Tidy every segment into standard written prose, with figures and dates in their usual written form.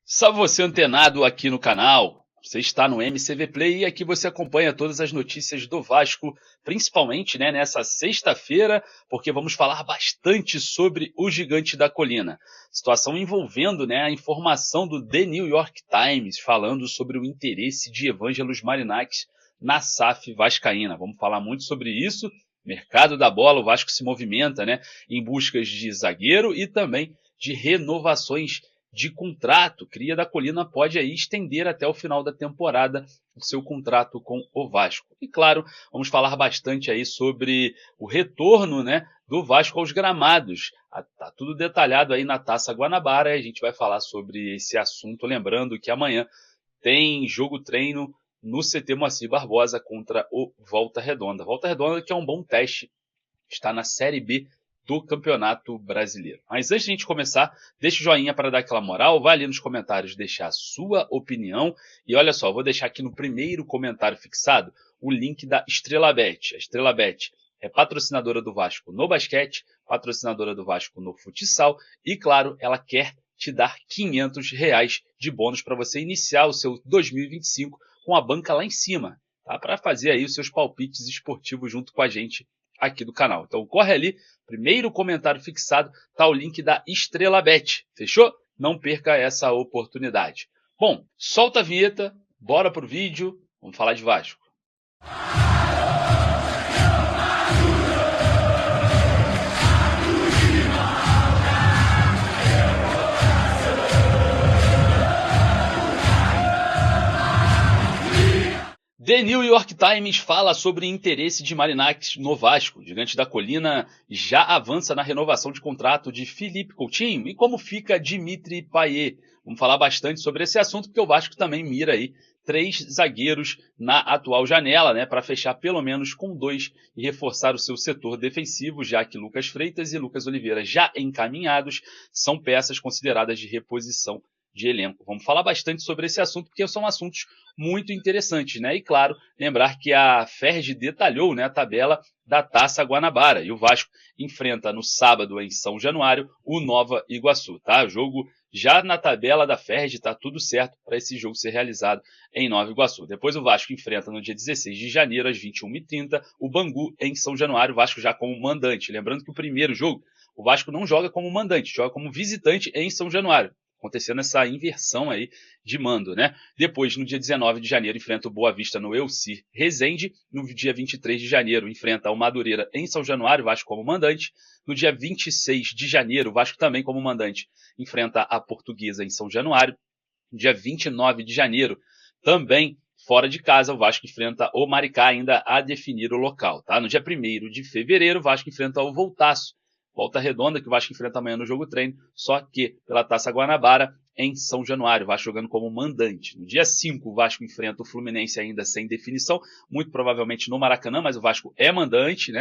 Salve você antenado aqui no canal. Você está no MCV Play e aqui você acompanha todas as notícias do Vasco, principalmente nessa sexta-feira, porque vamos falar bastante sobre o Gigante da Colina. Situação envolvendo a informação do The New York Times, falando sobre o interesse de Evangelos Marinakis na SAF vascaína. Vamos falar muito sobre isso. Mercado da bola, o Vasco se movimenta em busca de zagueiro e também de renovações de contrato. Cria da Colina pode aí estender até o final da temporada o seu contrato com o Vasco. E claro, vamos falar bastante aí sobre o retorno do Vasco aos gramados. Tá tudo detalhado aí na Taça Guanabara e a gente vai falar sobre esse assunto, lembrando que amanhã tem jogo-treino no CT Moacir Barbosa contra o Volta Redonda. Volta Redonda que é um bom teste, está na Série B do Campeonato Brasileiro. Mas antes de a gente começar, deixa o joinha para dar aquela moral, vai ali nos comentários deixar a sua opinião. E olha só, vou deixar aqui no primeiro comentário fixado o link da Estrela Bet. A Estrela Bet é patrocinadora do Vasco no basquete, patrocinadora do Vasco no futsal e, claro, ela quer te dar R$ 500 de bônus para você iniciar o seu 2025 com a banca lá em cima, tá? Para fazer aí os seus palpites esportivos junto com a gente aqui do canal. Então corre ali, primeiro comentário fixado, tá o link da Estrela Bet, fechou? Não perca essa oportunidade. Bom, solta a vinheta, bora pro vídeo, vamos falar de Vasco. The New York Times fala sobre interesse de Marinakis no Vasco. O Gigante da Colina já avança na renovação de contrato de Felipe Coutinho. E como fica Dimitri Payet? Vamos falar bastante sobre esse assunto, porque o Vasco também mira aí 3 zagueiros na atual janela, para fechar pelo menos com 2 e reforçar o seu setor defensivo, já que Lucas Freitas e Lucas Oliveira já encaminhados são peças consideradas de reposição de elenco. Vamos falar bastante sobre esse assunto, porque são assuntos muito interessantes, E claro, lembrar que a Ferg detalhou a tabela da Taça Guanabara, e o Vasco enfrenta no sábado em São Januário o Nova Iguaçu, tá? O jogo já na tabela da Ferg, tá tudo certo para esse jogo ser realizado em Nova Iguaçu. Depois o Vasco enfrenta no dia 16 de janeiro, às 21h30, o Bangu em São Januário, o Vasco já como mandante. Lembrando que o primeiro jogo, o Vasco não joga como mandante, joga como visitante em São Januário, acontecendo essa inversão aí de mando, Depois, no dia 19 de janeiro, enfrenta o Boa Vista no Elcir Resende. No dia 23 de janeiro, enfrenta o Madureira em São Januário, Vasco como mandante. No dia 26 de janeiro, o Vasco também como mandante, enfrenta a Portuguesa em São Januário. No dia 29 de janeiro, também fora de casa, o Vasco enfrenta o Maricá, ainda a definir o local, tá? No dia 1º de fevereiro, o Vasco enfrenta o Voltaço, Volta Redonda, que o Vasco enfrenta amanhã no jogo treino, só que pela Taça Guanabara em São Januário, o Vasco jogando como mandante. No dia 5, o Vasco enfrenta o Fluminense ainda sem definição, muito provavelmente no Maracanã, mas o Vasco é mandante,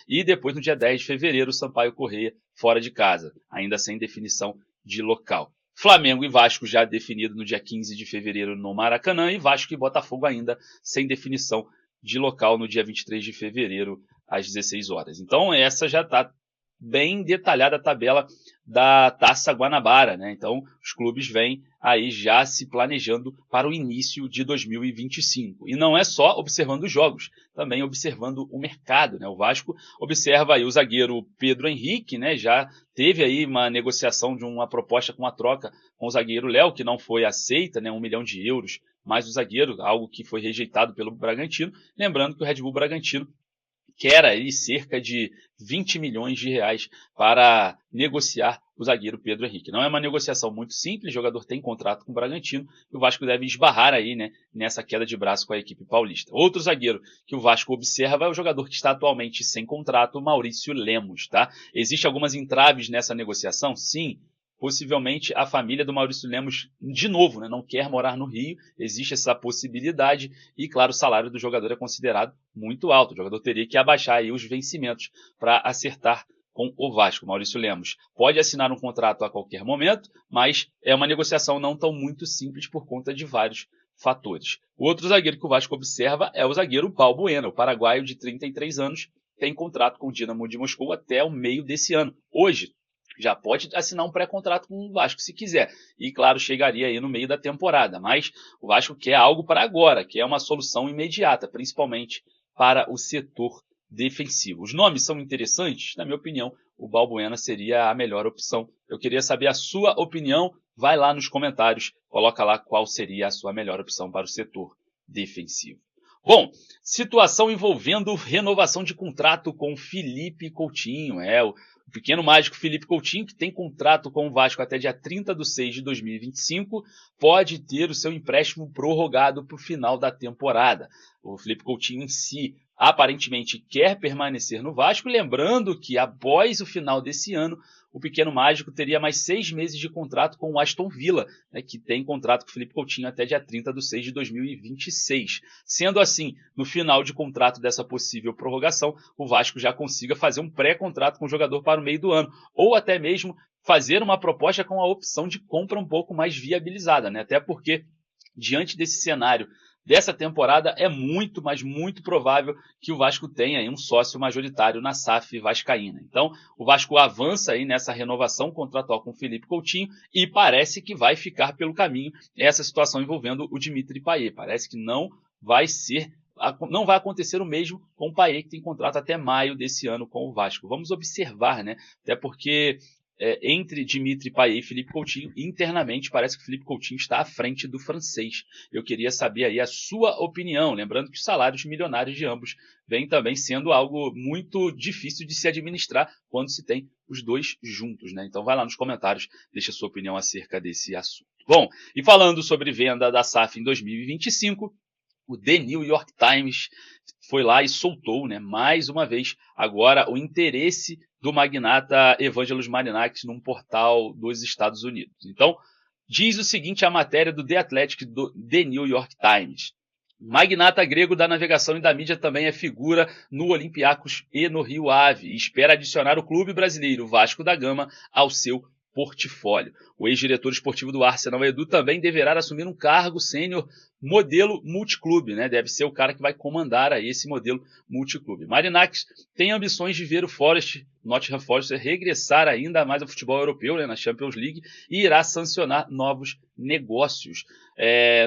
E depois, no dia 10 de fevereiro, o Sampaio Corrêa fora de casa, ainda sem definição de local. Flamengo e Vasco já definido no dia 15 de fevereiro no Maracanã, e Vasco e Botafogo ainda sem definição de local no dia 23 de fevereiro às 16 horas. Então essa já está bem detalhada a tabela da Taça Guanabara, Então, os clubes vêm aí já se planejando para o início de 2025. E não é só observando os jogos, também observando o mercado, O Vasco observa aí o zagueiro Pedro Henrique, Já teve aí uma negociação de uma proposta com uma troca com o zagueiro Léo, que não foi aceita, €1 milhão, mais o zagueiro, algo que foi rejeitado pelo Bragantino. Lembrando que o Red Bull Bragantino quer aí cerca de R$ 20 milhões para negociar o zagueiro Pedro Henrique. Não é uma negociação muito simples, o jogador tem contrato com o Bragantino e o Vasco deve esbarrar aí, nessa queda de braço com a equipe paulista. Outro zagueiro que o Vasco observa é o jogador que está atualmente sem contrato, Maurício Lemos, tá? Existem algumas entraves nessa negociação? Sim. Possivelmente a família do Maurício Lemos, de novo, não quer morar no Rio, existe essa possibilidade e, claro, o salário do jogador é considerado muito alto. O jogador teria que abaixar aí os vencimentos para acertar com o Vasco. Maurício Lemos pode assinar um contrato a qualquer momento, mas é uma negociação não tão muito simples por conta de vários fatores. O outro zagueiro que o Vasco observa é o zagueiro Balbuena, o paraguaio de 33 anos, tem contrato com o Dinamo de Moscou até o meio desse ano. Hoje, já pode assinar um pré-contrato com o Vasco se quiser. E, claro, chegaria aí no meio da temporada. Mas o Vasco quer algo para agora, quer uma solução imediata, principalmente para o setor defensivo. Os nomes são interessantes? Na minha opinião, o Balbuena seria a melhor opção. Eu queria saber a sua opinião. Vai lá nos comentários, coloca lá qual seria a sua melhor opção para o setor defensivo. Bom, situação envolvendo renovação de contrato com Felipe Coutinho. O pequeno mágico Felipe Coutinho, que tem contrato com o Vasco até dia 30/6/2025, pode ter o seu empréstimo prorrogado para o final da temporada. O Felipe Coutinho em si aparentemente quer permanecer no Vasco, lembrando que após o final desse ano, o pequeno mágico teria mais 6 meses de contrato com o Aston Villa, que tem contrato com o Felipe Coutinho até dia 30/6/2026. Sendo assim, no final de contrato dessa possível prorrogação, o Vasco já consiga fazer um pré-contrato com o jogador para o meio do ano, ou até mesmo fazer uma proposta com a opção de compra um pouco mais viabilizada, até porque, diante desse cenário dessa temporada, é muito, mas muito provável que o Vasco tenha aí um sócio majoritário na SAF vascaína. Então, o Vasco avança aí nessa renovação contratual com o Felipe Coutinho e parece que vai ficar pelo caminho essa situação envolvendo o Dimitri Payet. Parece que não vai acontecer o mesmo com o Payet, que tem contrato até maio desse ano com o Vasco. Vamos observar, até porque entre Dimitri Payet e Felipe Coutinho, internamente parece que o Felipe Coutinho está à frente do francês. Eu queria saber aí a sua opinião, lembrando que os salários milionários de ambos vêm também sendo algo muito difícil de se administrar quando se tem os dois juntos, Então vai lá nos comentários, deixa a sua opinião acerca desse assunto. Bom, e falando sobre venda da SAF em 2025, o The New York Times foi lá e soltou, mais uma vez, agora o interesse do magnata Evangelos Marinakis num portal dos Estados Unidos. Então, diz o seguinte a matéria do The Athletic do The New York Times. Magnata grego da navegação e da mídia também é figura no Olympiacos e no Rio Ave e espera adicionar o clube brasileiro Vasco da Gama ao seu portfólio. O ex-diretor esportivo do Arsenal, Edu, também deverá assumir um cargo sênior modelo multiclube, Deve ser o cara que vai comandar aí esse modelo multiclube. Marinakis tem ambições de ver o Nottingham Forest regressar ainda mais ao futebol europeu, na Champions League, e irá sancionar novos negócios,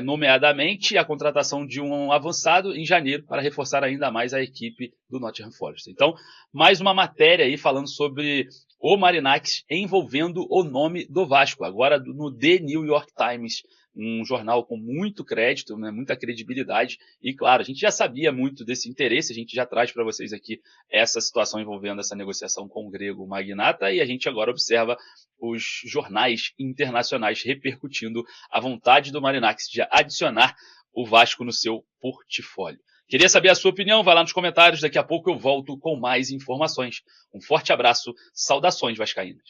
nomeadamente a contratação de um avançado em janeiro para reforçar ainda mais a equipe do Nottingham Forest. Então, mais uma matéria aí falando sobre o Marinakis envolvendo o nome do Vasco, agora no The New York Times, um jornal com muito crédito, muita credibilidade, e claro, a gente já sabia muito desse interesse, a gente já traz para vocês aqui essa situação envolvendo essa negociação com o grego magnata, e a gente agora observa os jornais internacionais repercutindo a vontade do Marinakis de adicionar o Vasco no seu portfólio. Queria saber a sua opinião, vai lá nos comentários, daqui a pouco eu volto com mais informações. Um forte abraço, saudações vascaínas.